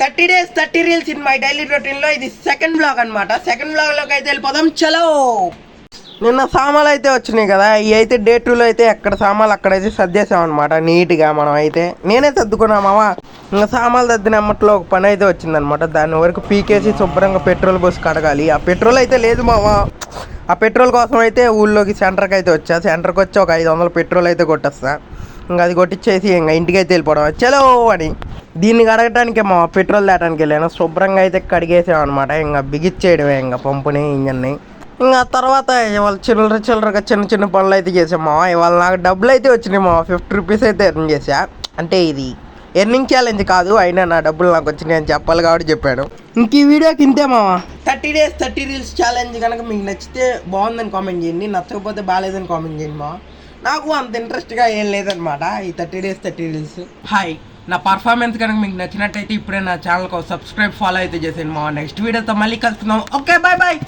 30 days 30 reels in my daily రొటీన్లో ఇది second blog అనమాట. సెకండ్ బ్లాగ్లోకి అయితే వెళ్ళిపోదాం. చలో, నిన్న సామాన్లు అయితే వచ్చినాయి కదా, ఇవి అయితే డే 2లో అయితే ఎక్కడ సామాన్లు అక్కడైతే సర్దేశాం అనమాట నీట్గా. మనం అయితే నేనే సర్దుకున్నామావా. ఇంకా సామాన్లు సర్దినమ్మట్లో ఒక పని అయితే వచ్చిందనమాట. దాని వరకు పీకేసి శుభ్రంగా పెట్రోల్ పోసి కడగాలి. ఆ పెట్రోల్ అయితే లేదు మావా. ఆ పెట్రోల్ కోసం అయితే ఊళ్ళోకి సెంటర్కి అయితే వచ్చా. సెంటర్కి వచ్చి ఒక 500 పెట్రోల్ అయితే కొట్టేస్తా. ఇంకా అది కొట్టించేసి ఇంకా ఇంటికి అయితే వెళ్ళిపోవడం. చలో అని దీన్ని కడగటానికి మా పెట్రోల్ తేటానికి వెళ్ళాను. శుభ్రంగా అయితే కడిగేసాం అనమాట. ఇంకా బిగిచ్చేయడమే ఇంకా పంపుని, ఇంజన్ని. ఇంకా తర్వాత ఇవాళ చిల్లరగా చిన్న చిన్న పనులు అయితే చేసాం మా. ఇవాళ నాకు డబ్బులు అయితే వచ్చినాయి మా. 50 రూపీస్ అయితే ఎర్న్ చేసా. అంటే ఇది ఎర్నింగ్ ఛాలెంజ్ కాదు, అయినా నా డబ్బులు నాకు వచ్చినాయి అని చెప్పాలి కాబట్టి చెప్పాను. ఇంక ఈ వీడియోకి ఇంతే మావా. 30 days 30 రీల్స్ ఛాలెంజ్ కనుక మీకు నచ్చితే బాగుందని కామెంట్ చేయండి, నచ్చకపోతే బాగాలేదని కామెంట్ చేయండి మా. నాకు అంత ఇంట్రెస్ట్గా ఏం లేదనమాట ఈ 30 days 30 రీల్స్. హాయ్, నా పర్ఫార్మెన్స్ కనుక మీకు నచ్చినట్టయితే ఇప్పుడే నా ఛానల్కి సబ్స్క్రైబ్ ఫాలో అయితే చేసేయండి మా. నెక్స్ట్ వీడియోతో మళ్ళీ కలుస్తున్నాం. Okay, bye bye.